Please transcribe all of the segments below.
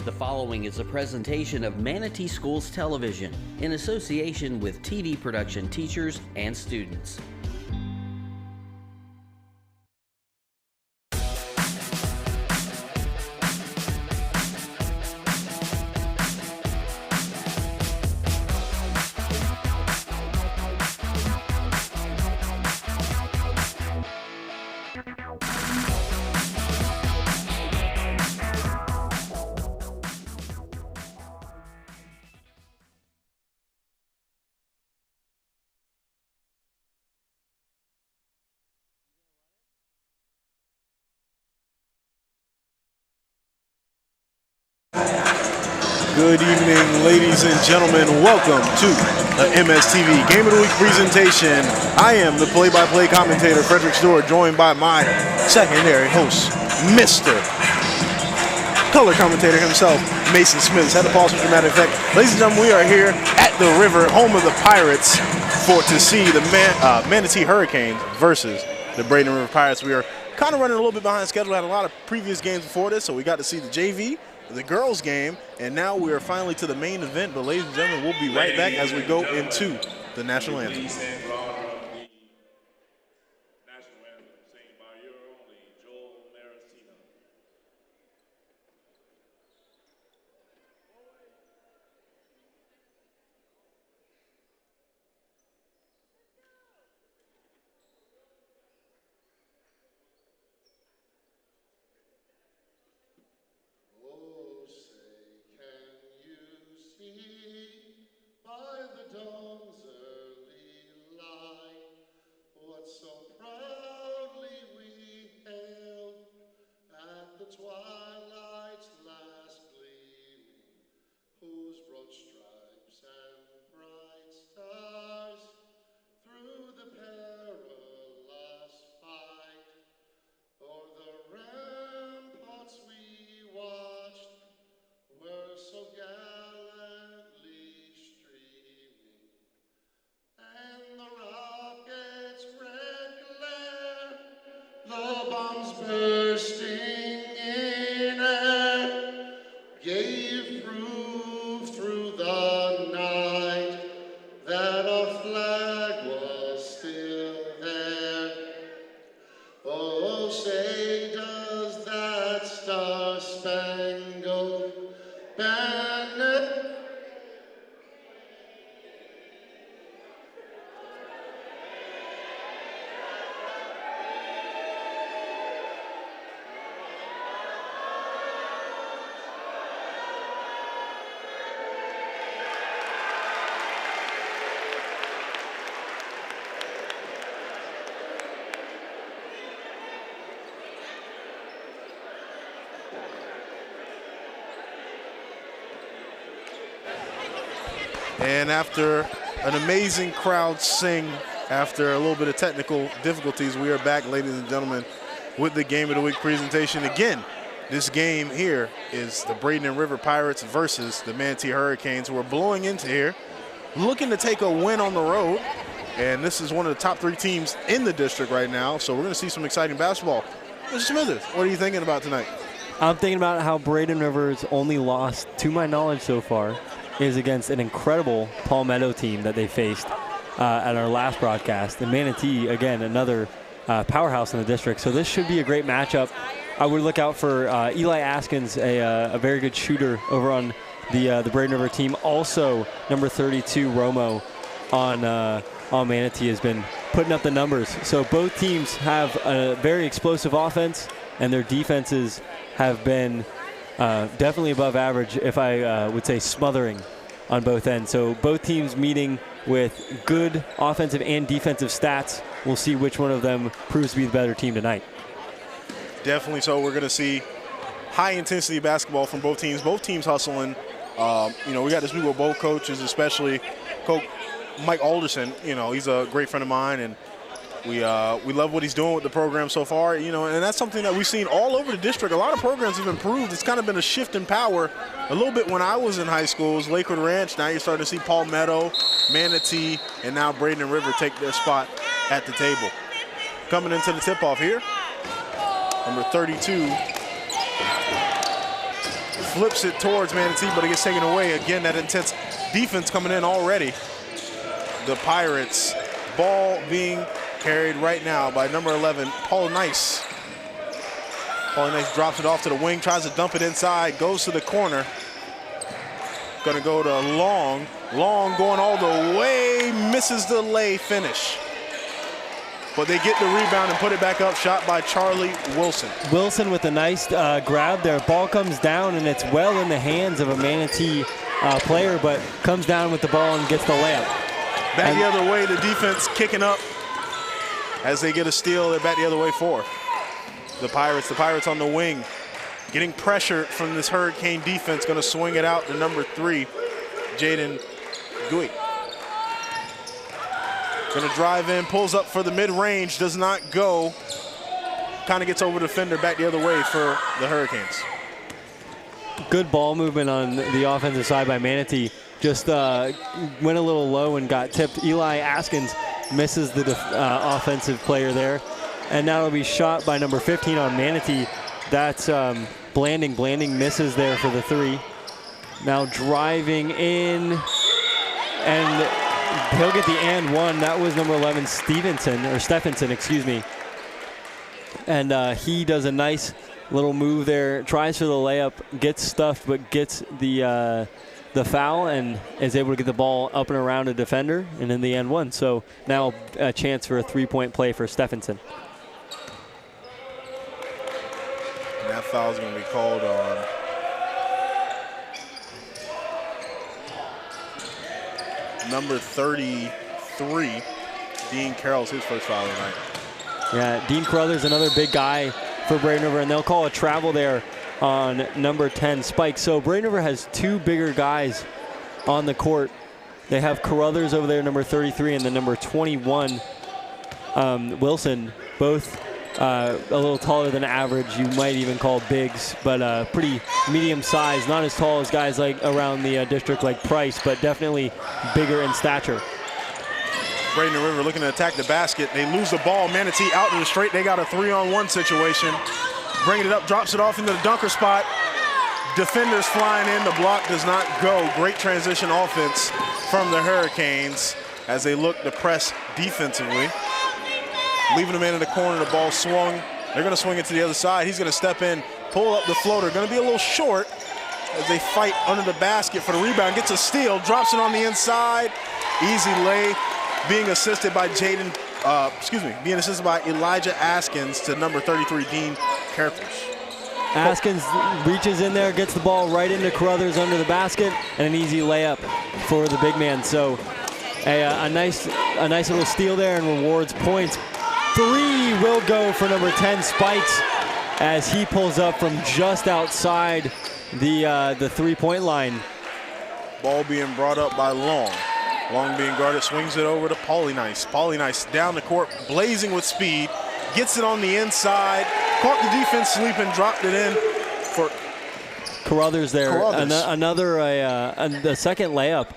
The following is a presentation of Manatee Schools Television in association with TV production teachers and students. Good evening, ladies and gentlemen. Welcome to the MSTV Game of the Week presentation. I am the play-by-play commentator, Frederick Stewart, joined by my secondary host, Mr. Color commentator himself, Mason Smith. Had to pause for dramatic effect. Ladies and gentlemen, we are here at the river, home of the Pirates, to see the Manatee Hurricanes versus the Braden River Pirates. We are kind of running a little bit behind schedule. Had a lot of previous games before this, so we got to see the JV, the girls game, and now we are finally to the main event. But ladies and gentlemen, we'll be right back as we go into the national anthem. Twilight's last gleaming, whose broad stripes and bright stars through the perilous fight o'er the ramparts we watched were so gallantly streaming, and the rocket's red glare, the bombs bursting gave proof through the night that our flag was still there. Oh, say does that star-spangled banner And after an amazing crowd sing, after a little bit of technical difficulties, we are back, ladies and gentlemen, with the Game of the Week presentation. Again, this game here is the Braden River Pirates versus the Manatee Hurricanes, who are blowing into here, looking to take a win on the road. And this is one of the top 3 teams in the district right now, so we're going to see some exciting basketball. Mr. Smithers, what are you thinking about tonight? I'm thinking about how Braden River's only loss, to my knowledge so far, is against an incredible Palmetto team that they faced at our last broadcast. And Manatee, again, another powerhouse in the district. So this should be a great matchup. I would look out for Eli Askins, a very good shooter over on the Braden River team. Also, number 32, Romo, on Manatee has been putting up the numbers. So both teams have a very explosive offense, and their defenses have been definitely above average, if I would say smothering on both ends. So both teams meeting with good offensive and defensive stats. We'll see which one of them proves to be the better team tonight. Definitely so. We're going to see high-intensity basketball from both teams. Both teams hustling. We got to speak with both coaches, especially Coach Mike Alderson. He's a great friend of mine, and we love what he's doing with the program so far, and that's something that we've seen all over the district. A lot of programs have improved. It's kind of been a shift in power a little bit when I was in high school. It was Lakewood Ranch. Now you're starting to see Palmetto, Manatee, and now Braden and River take their spot at the table. Coming into the tip-off here, number 32, flips it towards Manatee, but it gets taken away. Again, that intense defense coming in already. The Pirates, ball being carried right now by number 11, Paulie Nice. Paulie Nice drops it off to the wing, tries to dump it inside, goes to the corner. Gonna go to Long. Long going all the way, misses the lay finish. But they get the rebound and put it back up, shot by Charlie Wilson. Wilson with a nice grab there. Ball comes down, and it's well in the hands of a Manatee player, but comes down with the ball and gets the layup. Back the other way, the defense kicking up. As they get a steal, they're back the other way for the Pirates. The Pirates on the wing, getting pressure from this Hurricane defense, gonna swing it out to number 3, Jaden Gui. Gonna drive in, pulls up for the mid-range, does not go. Kind of gets over the defender, back the other way for the Hurricanes. Good ball movement on the offensive side by Manatee. Just went a little low and got tipped. Eli Askins misses the offensive player there. And now it'll be shot by number 15 on Manatee. That's Blanding. Blanding misses there for the 3. Now driving in, and he'll get the and one. That was number 11, Stephenson, excuse me. And he does a nice little move there, tries for the layup, gets stuffed, but gets the foul and is able to get the ball up and around a defender, and in the end one. So now a chance for a 3-point play for Stephenson. And that foul is going to be called on number 33, Dean Carroll's his first foul tonight. Yeah, Dean Carruthers, another big guy for Braden River, and they'll call a travel there on number 10, Spike. So Braden River has 2 bigger guys on the court. They have Carruthers over there, number 33, and the number 21, Wilson, both a little taller than average. You might even call bigs, but pretty medium size. Not as tall as guys like around the district like Price, but definitely bigger in stature. Braden River looking to attack the basket. They lose the ball. Manatee out in the straight. They got a 3-on-1 situation. Bringing it up, drops it off into the dunker spot. Defenders flying in. The block does not go. Great transition offense from the Hurricanes as they look to press defensively. Leaving the man in the corner, the ball swung. They're going to swing it to the other side. He's going to step in, pull up the floater. Going to be a little short as they fight under the basket for the rebound. Gets a steal, drops it on the inside. Easy lay, being assisted by being assisted by Elijah Askins to number 33, Dean Carruthers. Askins reaches in there, gets the ball right into Carruthers under the basket, and an easy layup for the big man. So a nice little steal there and rewards points. 3 will go for number 10, Spikes, as he pulls up from just outside the 3-point line. Ball being brought up by Long. Long being guarded, swings it over to Paulie Nice. Paulie Nice down the court, blazing with speed, gets it on the inside, caught the defense sleeping, dropped it in for Carruthers there. Carruthers. The second layup.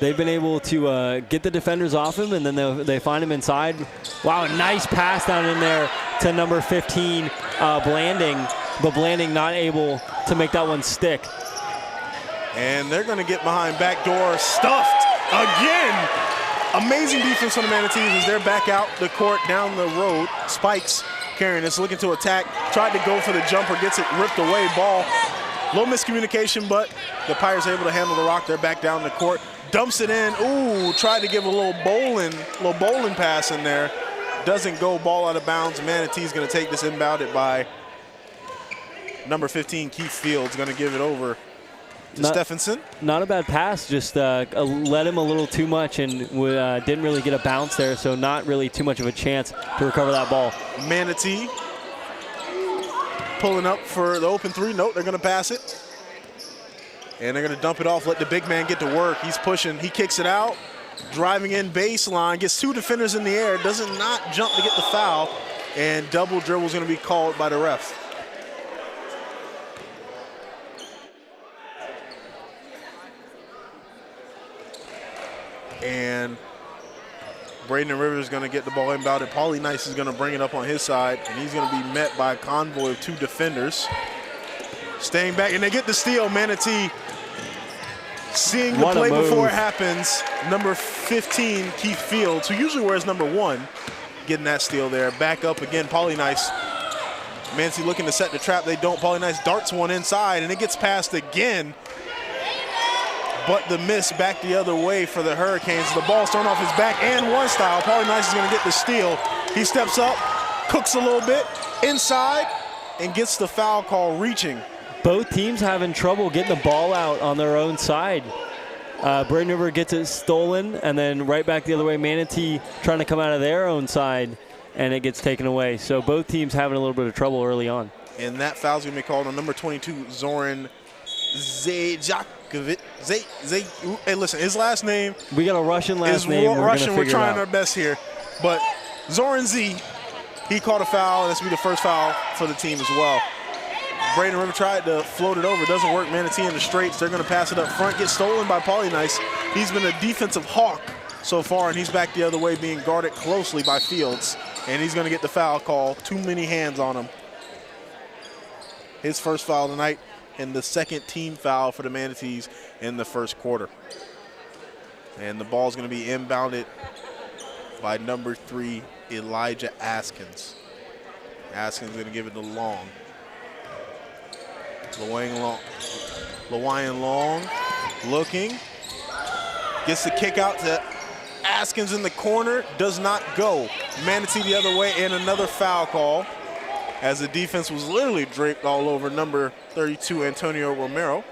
They've been able to get the defenders off him, and then they find him inside. Wow, nice pass down in there to number 15, Blanding, but Blanding not able to make that one stick. And they're going to get behind backdoor, stuffed again. Amazing defense on the Manatees as they're back out the court down the road. Spikes carrying this, looking to attack, tried to go for the jumper, gets it ripped away. Ball, low miscommunication, but the Pirates able to handle the rock. They're back down the court. Dumps it in. Ooh, tried to give a little bowling pass in there. Doesn't go, ball out of bounds. Manatee's going to take this inbounded by number 15, Keith Fields. Going to give it over to Stephenson. Not a bad pass, just led him a little too much and didn't really get a bounce there, so not really too much of a chance to recover that ball. Manatee pulling up for the open 3. Nope, they're going to pass it. And they're going to dump it off, let the big man get to work. He's pushing, he kicks it out, driving in baseline, gets 2 defenders in the air, doesn't not jump to get the foul, and double dribble is going to be called by the ref. And Braden Rivers is going to get the ball inbounded. Paulie Nice is going to bring it up on his side, and he's going to be met by a convoy of 2 defenders. Staying back, and they get the steal. Manatee seeing the What a play before move. it happens. Number 15, Keith Fields, who usually wears number 1, getting that steal there. Back up again, Pauly Nice. Manatee looking to set the trap. They don't. Pauly Nice darts one inside, and it gets passed again. But the miss back the other way for the Hurricanes. The ball's thrown off his back and one style. Pauly Nice is going to get the steal. He steps up, cooks a little bit, inside, and gets the foul call reaching. Both teams having trouble getting the ball out on their own side. Braden River gets it stolen, and then right back the other way, Manatee trying to come out of their own side, and it gets taken away. So both teams having a little bit of trouble early on. And that foul's going to be called on number 22, Zoran Zajakovic. Hey, listen, his last name We got a Russian last is name. Russian. We're trying our our best here. But Zoran Z, he caught a foul. This will be the first foul for the team as well. Braden River tried to float it over. Doesn't work. Manatee in the straights. They're going to pass it up front. Gets stolen by Pauly Nice. He's been a defensive hawk so far, and he's back the other way being guarded closely by Fields. And he's going to get the foul call. Too many hands on him. His first foul tonight and the second team foul for the Manatees in the first quarter. And the ball's going to be inbounded by number 3, Elijah Askins. Askins going to give it to Long. Lawyan Long looking. Gets the kick out to Askins in the corner. Does not go. Manatee the other way, and another foul call as the defense was literally draped all over number 32, Antonio Romero.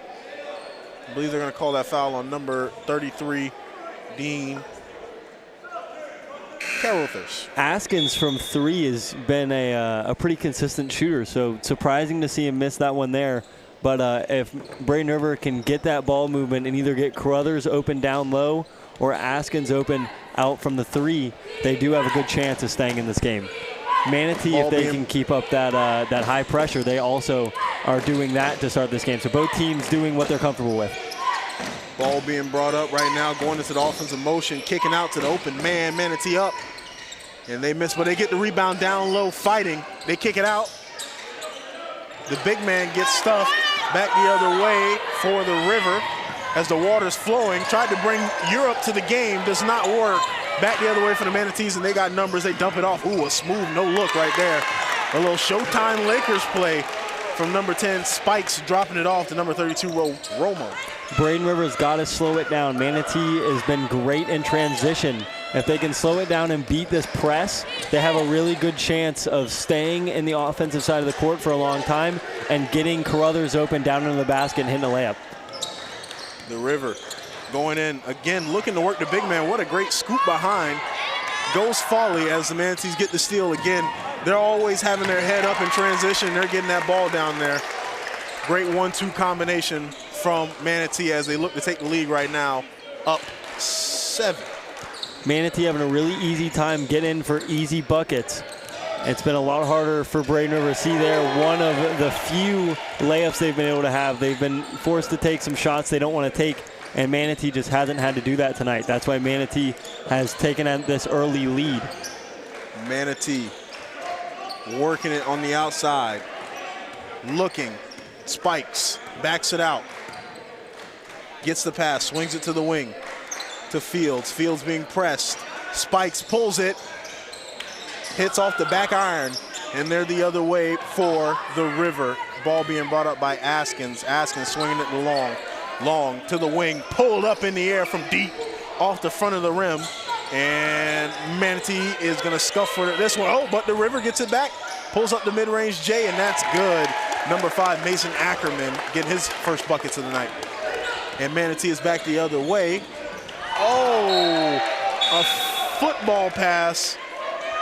I believe they're going to call that foul on number 33, Dean Carruthers. Askins from 3 has been a pretty consistent shooter, so surprising to see him miss that one there. But if Braden River can get that ball movement and either get Carruthers open down low or Askins open out from the 3, they do have a good chance of staying in this game. Manatee, if they can keep up that high pressure, they also are doing that to start this game. So both teams doing what they're comfortable with. Ball being brought up right now, going into the offensive motion, kicking out to the open man. Manatee up, and they miss, but they get the rebound down low, fighting. They kick it out. The big man gets stuffed back the other way for the River as the water's flowing. Tried to bring Europe to the game, does not work. Back the other way for the Manatees, and they got numbers. They dump it off. Ooh, a smooth no look right there. A little Showtime Lakers play from number 10, Spikes, dropping it off to number 32, Romo. Braden River's got to slow it down. Manatee has been great in transition. If they can slow it down and beat this press, they have a really good chance of staying in the offensive side of the court for a long time and getting Carruthers open down into the basket and hitting a layup. The River going in again, looking to work the big man. What a great scoop behind. Goes Foley as the Manatees get the steal again. They're always having their head up in transition. They're getting that ball down there. Great 1-2 combination from Manatee as they look to take the lead right now, up 7. Manatee having a really easy time getting in for easy buckets. It's been a lot harder for Braden River to see there. One of the few layups they've been able to have. They've been forced to take some shots they don't want to take, and Manatee just hasn't had to do that tonight. That's why Manatee has taken this early lead. Manatee working it on the outside, looking, Spikes, backs it out, gets the pass, swings it to the wing, to Fields. Fields being pressed. Spikes pulls it, hits off the back iron, and they're the other way for the River. Ball being brought up by Askins. Askins swinging it to Long. Long to the wing, pulled up in the air from deep off the front of the rim. And Manatee is going to scuff for this one. Oh, but the River gets it back, pulls up the mid-range J, and that's good. Number 5, Mason Ackerman, getting his first buckets of the night. And Manatee is back the other way. Oh, a football pass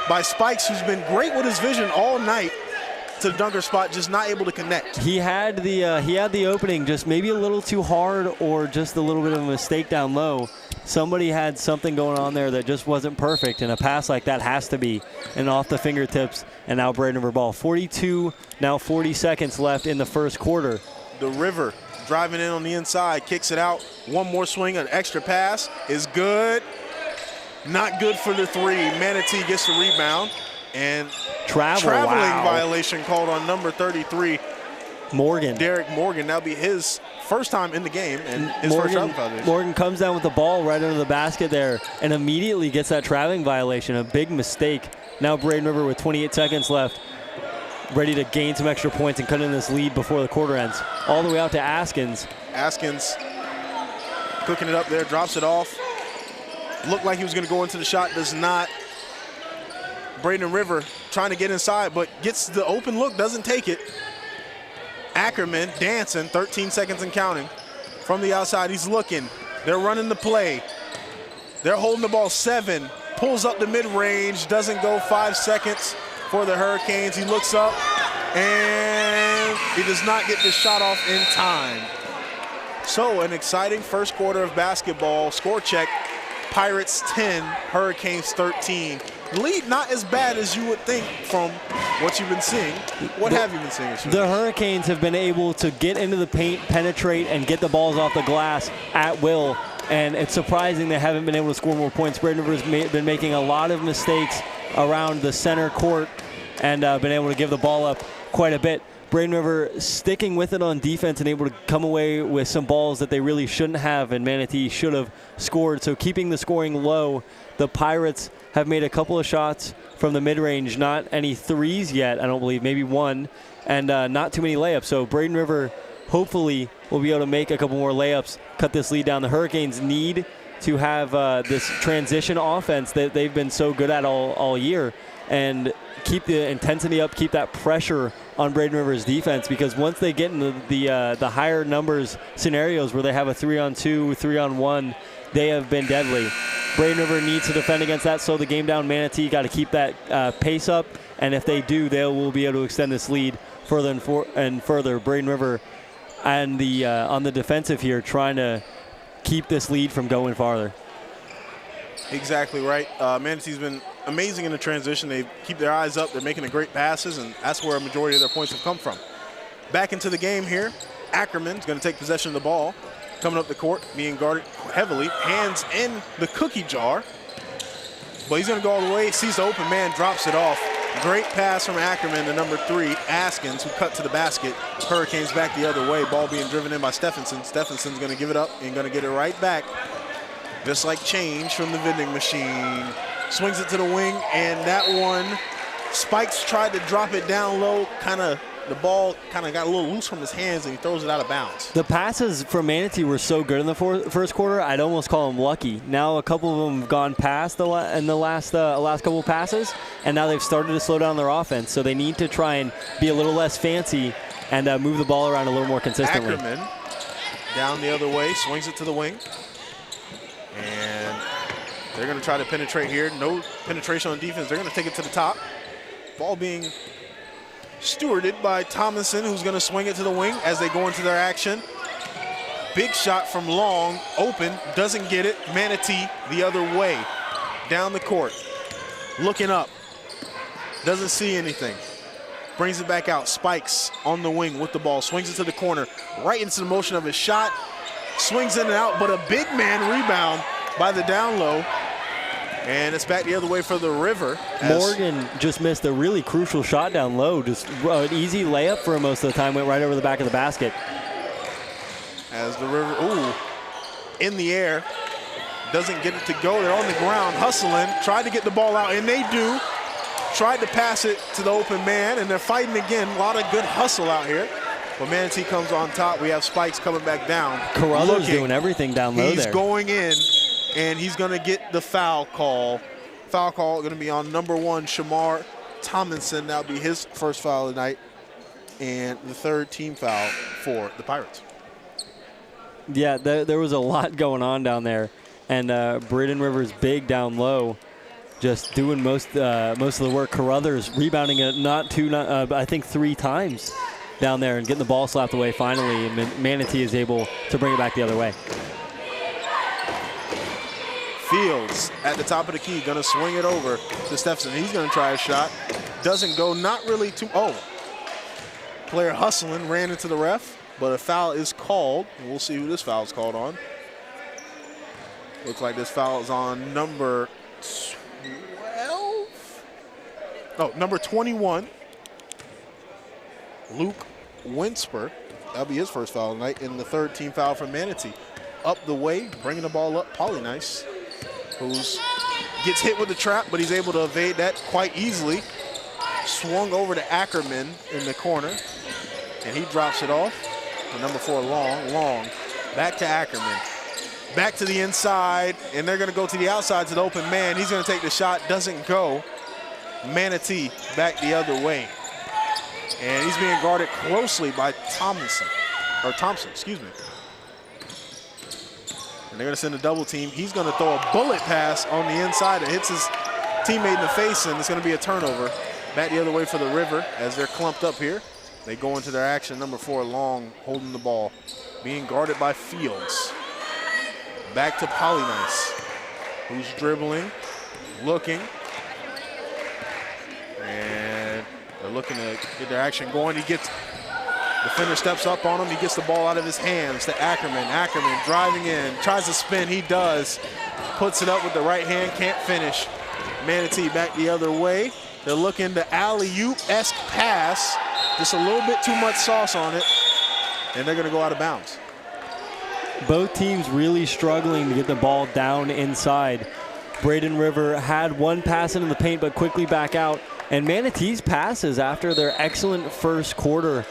by Spikes, who's been great with his vision all night, to the dunker spot, just not able to connect. He had the opening, just maybe a little too hard or just a little bit of a mistake down low. Somebody had something going on there that just wasn't perfect, and a pass like that has to be and off the fingertips. And now Braden River ball. 42, now 40 seconds left in the first quarter. The River driving in on the inside, kicks it out. One more swing, an extra pass is good. Not good for the 3. Manatee gets the rebound, and traveling wow. violation called on number 33, Morgan. Derek Morgan. That'll be his first time in the game and his first traveling violation. Morgan comes down with the ball right under the basket there and immediately gets that traveling violation, a big mistake. Now Braden River with 28 seconds left, ready to gain some extra points and cut in this lead before the quarter ends. All the way out to Askins. Askins cooking it up there, drops it off. Looked like he was going to go into the shot, does not. Braden River trying to get inside, but gets the open look, doesn't take it. Ackerman dancing, 13 seconds and counting. From the outside, he's looking. They're running the play. They're holding the ball 7. Pulls up the mid-range, doesn't go. 5 seconds for the Hurricanes. He looks up, and he does not get the shot off in time. So an exciting first quarter of basketball. Score check, Pirates 10, Hurricanes 13. Lead not as bad as you would think from what you've been seeing. What have you been seeing? The Hurricanes have been able to get into the paint, penetrate, and get the balls off the glass at will. And it's surprising they haven't been able to score more points. Braden River's been making a lot of mistakes around the center court and been able to give the ball up quite a bit. Braden River sticking with it on defense and able to come away with some balls that they really shouldn't have, and Manatee should have scored. So keeping the scoring low, the Pirates have made a couple of shots from the mid-range, not any threes yet, I don't believe, maybe one, and not too many layups. So Braden River hopefully will be able to make a couple more layups, cut this lead down. The Hurricanes need to have this transition offense that they've been so good at all year, and keep the intensity up, keep that pressure on Braden River's defense, because once they get into the higher numbers scenarios where they have a 3-on-2, 3-on-1, they have been deadly. Braden River needs to defend against that, slow the game down. Manatee got to keep that pace up, and if they do, they will be able to extend this lead further and further. Braden River and on the defensive here, trying to keep this lead from going farther. Exactly right. Manatee's been amazing in the transition. They keep their eyes up. They're making the great passes, and that's where a majority of their points have come from. Back into the game here. Ackerman's going to take possession of the ball. Coming up the court, being guarded heavily. Hands in the cookie jar. But he's going to go all the way. Sees the open man, drops it off. Great pass from Ackerman to number 3, Askins, who cut to the basket. Hurricanes back the other way. Ball being driven in by Stephenson. Stephenson's going to give it up and going to get it right back. Just like change from the vending machine. Swings it to the wing, and that one, Spikes tried to drop it down low. The ball got a little loose from his hands, and he throws it out of bounds. The passes from Manatee were so good in the first quarter, I'd almost call them lucky. Now a couple of them have gone past in the last couple of passes, and now they've started to slow down their offense. So they need to try and be a little less fancy and move the ball around a little more consistently. Ackerman down the other way, swings it to the wing. And they're going to try to penetrate here. No penetration on defense. They're going to take it to the top. Ball being stewarded by Thomason, who's going to swing it to the wing as they go into their action. Big shot from Long, open, doesn't get it. Manatee the other way, down the court. Looking up, doesn't see anything. Brings it back out. Spikes on the wing with the ball, swings it to the corner, right into the motion of his shot. Swings in and out, but a big man rebound by the down low. And it's back the other way for the River. Morgan just missed a really crucial shot down low. Just an easy layup for him most of the time, went right over the back of the basket. As the River, in the air, doesn't get it to go. They're on the ground, hustling, tried to get the ball out, and they do. Tried to pass it to the open man, and they're fighting again. A lot of good hustle out here. But Manatee comes on top. We have Spikes coming back down. Carruthers doing everything down low there. He's going in, and he's going to get the foul call. Foul call going to be on number 1, Shamar Tomlinson. That'll be his first foul of the night, and the 3rd team foul for the Pirates. Yeah, there was a lot going on down there, and Braden River's big down low, just doing most of the work. Carruthers rebounding it I think 3 times down there and getting the ball slapped away finally, and Manatee is able to bring it back the other way. Fields at the top of the key, gonna swing it over to Stephenson. He's gonna try a shot. Doesn't go, not really too, player hustling, ran into the ref, but a foul is called. We'll see who this foul is called on. Looks like this foul is on number 12? No, number 21. Luke Winsper. That'll be his first foul tonight, and the third team foul for Manatee. Up the way, bringing the ball up, Polynice, who's gets hit with the trap, but he's able to evade that quite easily. Swung over to Ackerman in the corner, and he drops it off. And number 4, Long, back to Ackerman. Back to the inside, and they're gonna go to the outside to the open man. He's gonna take the shot, doesn't go. Manatee back the other way. And he's being guarded closely by Thompson, excuse me. And they're gonna send a double team. He's gonna throw a bullet pass on the inside. It hits his teammate in the face, and it's gonna be a turnover. Back the other way for the River as they're clumped up here. They go into their action. Number 4, Long, holding the ball, being guarded by Fields. Back to Polynice, who's dribbling, looking. And they're looking to get their action going. Defender steps up on him. He gets the ball out of his hands to Ackerman. Ackerman driving in, tries to spin. He does. Puts it up with the right hand, can't finish. Manatee back the other way. They're looking to alley-oop-esque pass. Just a little bit too much sauce on it. And they're going to go out of bounds. Both teams really struggling to get the ball down inside. Braden River had one pass into the paint, but quickly back out. And Manatee's passes after their excellent first quarter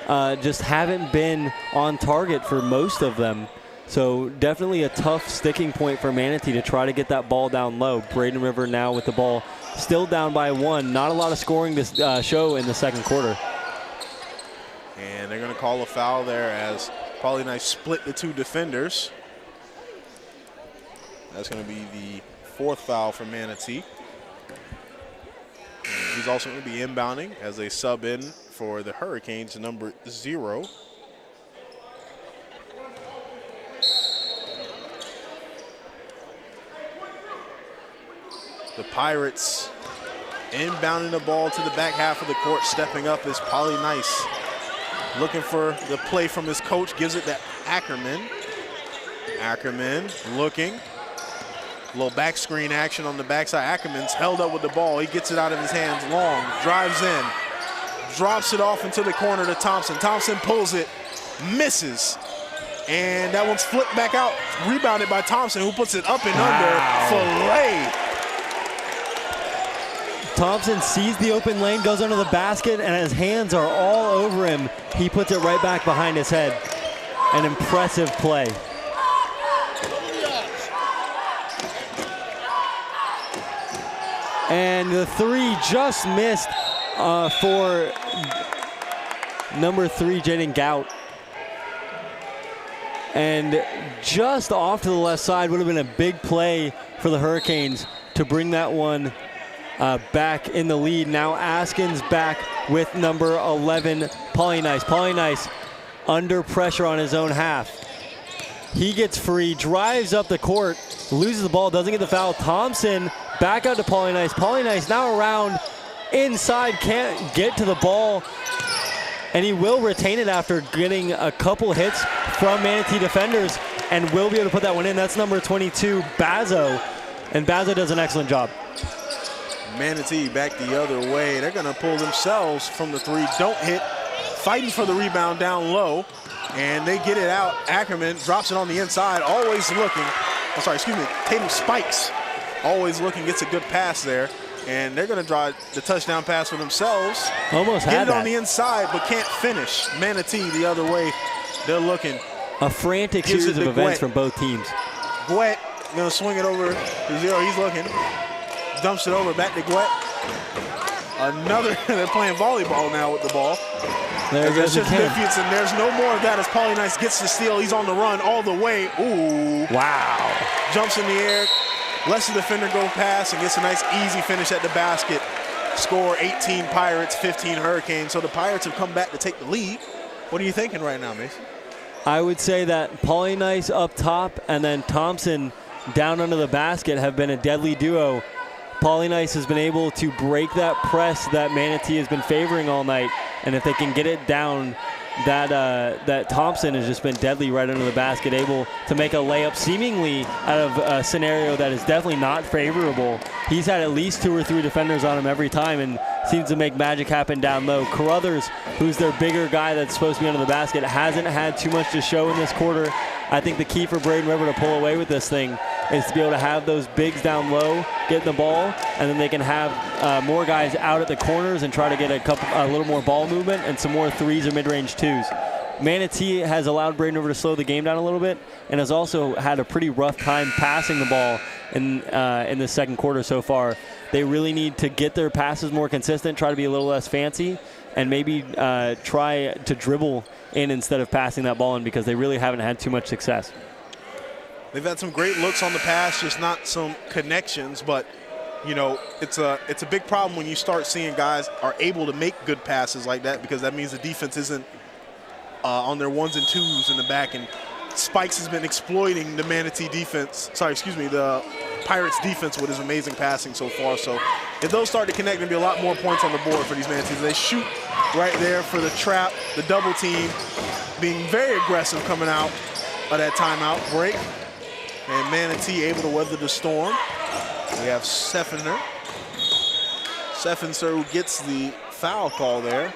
just haven't been on target for most of them. So definitely a tough sticking point for Manatee to try to get that ball down low. Braden River now with the ball still down by 1. Not a lot of scoring to show in the second quarter. And they're going to call a foul there as Polynice split the 2 defenders. That's going to be the 4th foul for Manatee. And he's also going to be inbounding as they sub in for the Hurricanes, number 0. The Pirates inbounding the ball to the back half of the court. Stepping up is Polynice. Looking for the play from his coach, gives it to Ackerman. Ackerman looking. A little back screen action on the backside. Ackerman's held up with the ball. He gets it out of his hands. Long drives in. Drops it off into the corner to Thompson. Thompson pulls it, misses. And that one's flipped back out. Rebounded by Thompson, who puts it up and under. Filet. Thompson sees the open lane, goes under the basket, and his hands are all over him. He puts it right back behind his head. An impressive play. And the 3 just missed for number 3, Jaden Gout. And just off to the left side would have been a big play for the Hurricanes to bring that one back in the lead. Now Askins back with number 11, Polynice. Polynice under pressure on his own half. He gets free, drives up the court, loses the ball, doesn't get the foul. Thompson back out to Polynice. Polynice now around inside, can't get to the ball, and he will retain it after getting a couple hits from Manatee defenders and will be able to put that one in. That's number 22, Bazo, and Bazo does an excellent job. Manatee back the other way. They're going to pull themselves from the 3. Don't hit. Fighting for the rebound down low. And they get it out. Ackerman drops it on the inside. Always looking. I'm sorry, excuse me. Tatum Spikes. Always looking. Gets a good pass there. And they're going to draw the touchdown pass for themselves. Almost had Get it that on the inside, but can't finish. Manatee the other way. They're looking. A frantic series of events from both teams. Gouet going to swing it over to 0. He's looking. Dumps it over back to Gouet. Another, they're playing volleyball now with the ball. There's no more of that as Polynice gets the steal. He's on the run all the way. Ooh. Wow. Jumps in the air, lets the defender go past and gets a nice easy finish at the basket. Score 18 Pirates, 15 Hurricanes. So the Pirates have come back to take the lead. What are you thinking right now, Mason? I would say that Polynice up top and then Thompson down under the basket have been a deadly duo. Polynice has been able to break that press that Manatee has been favoring all night, and if they can get it down, that Thompson has just been deadly right under the basket, able to make a layup seemingly out of a scenario that is definitely not favorable. He's had at least 2 or 3 defenders on him every time, and seems to make magic happen down low. Carruthers, who's their bigger guy that's supposed to be under the basket, hasn't had too much to show in this quarter. I think the key for Braden River to pull away with this thing is to be able to have those bigs down low, get the ball, and then they can have more guys out at the corners and try to get a little more ball movement and some more threes or mid-range twos. Manatee has allowed Braden River to slow the game down a little bit and has also had a pretty rough time passing the ball in the second quarter so far. They really need to get their passes more consistent, try to be a little less fancy, and maybe try to dribble in instead of passing that ball in, because they really haven't had too much success. They've had some great looks on the pass, just not some connections. But, you know, it's a big problem when you start seeing guys are able to make good passes like that, because that means the defense isn't on their ones and twos in the back. And Spikes has been exploiting the Manatee defense, the Pirates defense with his amazing passing so far. So if those start to connect, there'll be a lot more points on the board for these Manatees. They shoot right there for the trap, the double team, being very aggressive coming out of that timeout break. And Manatee able to weather the storm. We have Seffenser who gets the foul call there.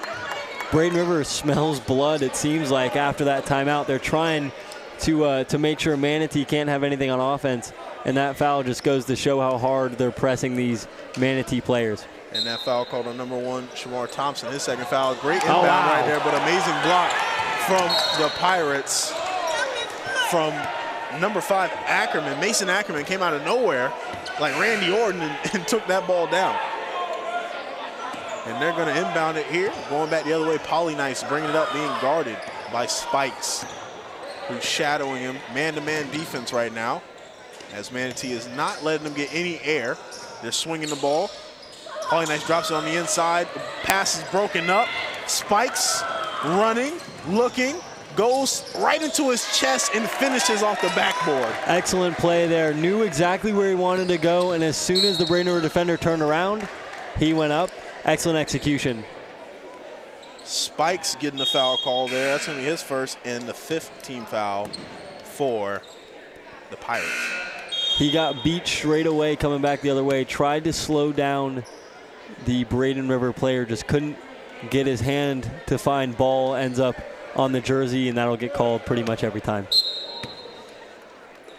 Braden River smells blood, it seems like, after that timeout. They're trying to make sure Manatee can't have anything on offense, and that foul just goes to show how hard they're pressing these Manatee players. And that foul called on number 1, Shamar Thompson, his second foul. Great inbound right there, but amazing block from the Pirates. From number 5, Ackerman. Mason Ackerman came out of nowhere like Randy Orton and took that ball down. And they're going to inbound it here. Going back the other way, Nice bringing it up, being guarded by Spikes, who's shadowing him. Man-to-man defense right now, as Manatee is not letting them get any air. They're swinging the ball. Nice drops it on the inside. The pass is broken up. Spikes running, looking, goes right into his chest and finishes off the backboard. Excellent play there. Knew exactly where he wanted to go, and as soon as the Braden River defender turned around, he went up. Excellent execution. Spikes getting the foul call there. That's going to be his first and the 5th team foul for the Pirates. He got beat straight away coming back the other way. Tried to slow down the Braden River player, just couldn't get his hand to find ball. Ends up on the jersey, and that'll get called pretty much every time.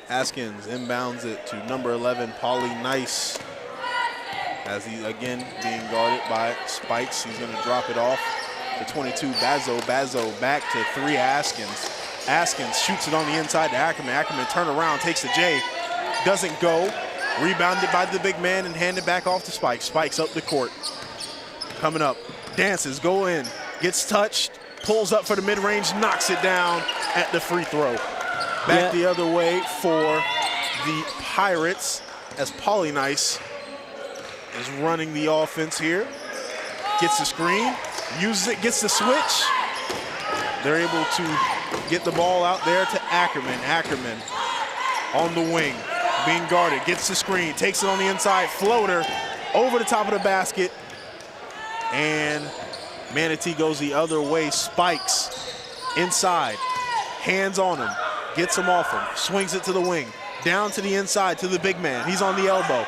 Haskins inbounds it to number 11, Nice. As he again being guarded by Spikes, he's going to drop it off to 22, Bazo. Bazo back to 3, Haskins. Haskins shoots it on the inside to Ackerman. Ackerman turn around, takes the J, doesn't go. Rebounded by the big man and handed back off to Spikes. Spikes up the court. Coming up, dances, go in, gets touched, pulls up for the mid-range, knocks it down at the free throw. Back the other way for the Pirates as Nice is running the offense here. Gets the screen, uses it, gets the switch. They're able to get the ball out there to Ackerman. Ackerman on the wing, being guarded, gets the screen, takes it on the inside, floater over the top of the basket. And Manatee goes the other way. Spikes inside, hands on him, gets him off him, swings it to the wing, down to the inside to the big man. He's on the elbow.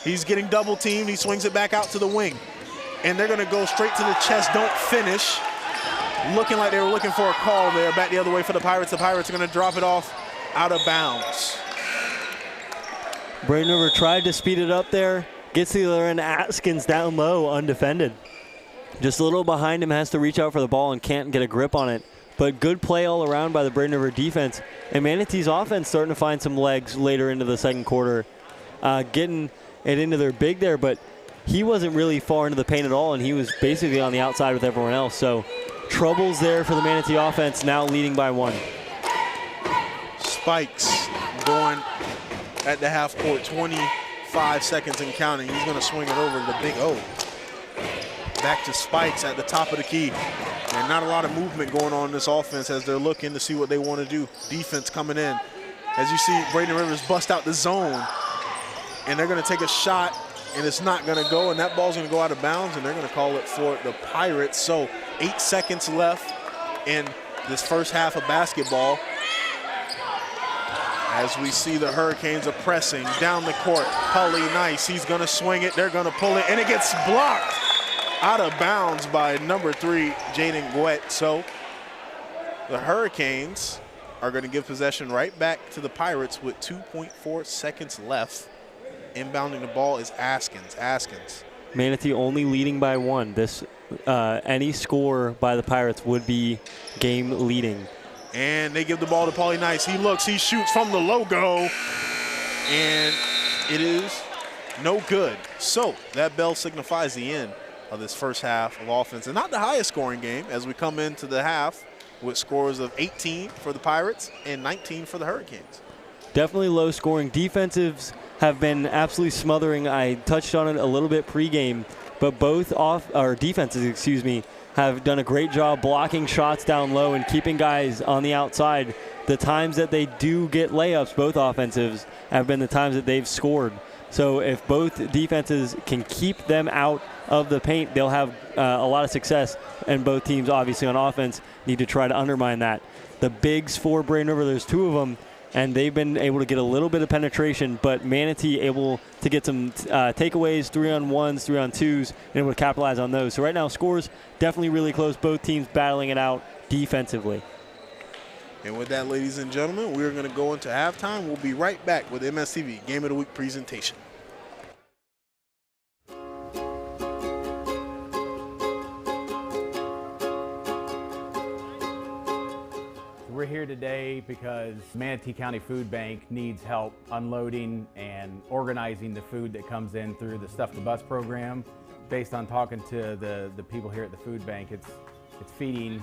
He's getting double teamed. He swings it back out to the wing. And they're going to go straight to the chest, don't finish. Looking like they were looking for a call there. Back the other way for the Pirates. The Pirates are going to drop it off out of bounds. Braden River tried to speed it up there. Gets the other end. Askins down low, undefended. Just a little behind him, has to reach out for the ball and can't get a grip on it. But good play all around by the Braden River defense. And Manatee's offense starting to find some legs later into the second quarter. Getting it into their big there, but he wasn't really far into the paint at all, and he was basically on the outside with everyone else. So troubles there for the Manatee offense, now leading by 1. Spikes going at the half court, 25 seconds and counting. He's going to swing it over to the big O. Back to Spikes at the top of the key. And not a lot of movement going on in this offense as they're looking to see what they want to do. Defense coming in. As you see, Braden Rivers bust out the zone. And they're going to take a shot, and it's not going to go, and that ball's going to go out of bounds, and they're going to call it for the Pirates. So 8 seconds left in this first half of basketball. As we see the Hurricanes are pressing down the court. Nice, he's going to swing it. They're going to pull it, and it gets blocked out of bounds by number 3, Jaden Gouet. So the Hurricanes are going to give possession right back to the Pirates with 2.4 seconds left. Inbounding the ball is Askins. Manatee only leading by 1. Any score by the Pirates would be game leading. And they give the ball to Paulie Nice. He looks, he shoots from the logo, and it is no good. So that bell signifies the end of this first half of offense, and not the highest scoring game as we come into the half with scores of 18 for the Pirates and 19 for the Hurricanes. Definitely low scoring. Defensives have been absolutely smothering. I touched on it a little bit pregame, but both defenses, have done a great job blocking shots down low and keeping guys on the outside. The times that they do get layups, both offensives, have been the times that they've scored. So if both defenses can keep them out of the paint, they'll have a lot of success. And both teams, obviously, on offense, need to try to undermine that. The bigs for Braden River, there's 2 of them, and they've been able to get a little bit of penetration, but Manatee able to get some takeaways, 3-on-1s, 3-on-2s, and able to capitalize on those. So right now, scores definitely really close. Both teams battling it out defensively. And with that, ladies and gentlemen, we're going to go into halftime. We'll be right back with MSTV Game of the Week presentation. We're here today because Manatee County Food Bank needs help unloading and organizing the food that comes in through the Stuff the Bus program. Based on talking to the people here at the food bank, it's feeding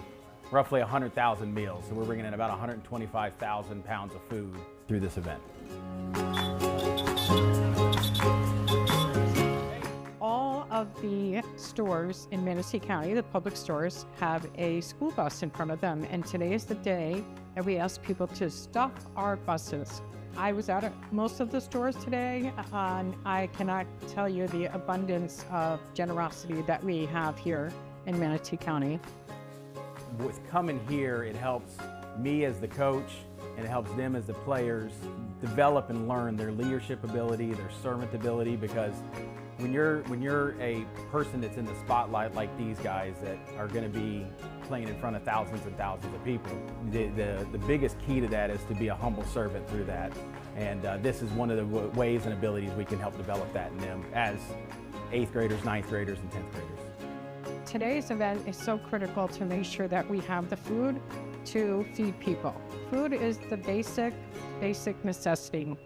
roughly 100,000 meals. So we're bringing in about 125,000 pounds of food through this event. All of the stores in Manatee County, the public stores, have a school bus in front of them. And today is the day that we ask people to stuff our buses. I was out at most of the stores today, and I cannot tell you the abundance of generosity that we have here in Manatee County. With coming here, it helps me as the coach, and it helps them as the players develop and learn their leadership ability, their servant ability, because when you're a person that's in the spotlight like these guys that are going to be playing in front of thousands and thousands of people, the biggest key to that is to be a humble servant through that. And this is one of the ways and abilities we can help develop that in them as 8th graders, 9th graders, and 10th graders. Today's event is so critical to make sure that we have the food to feed people. Food is the basic necessity.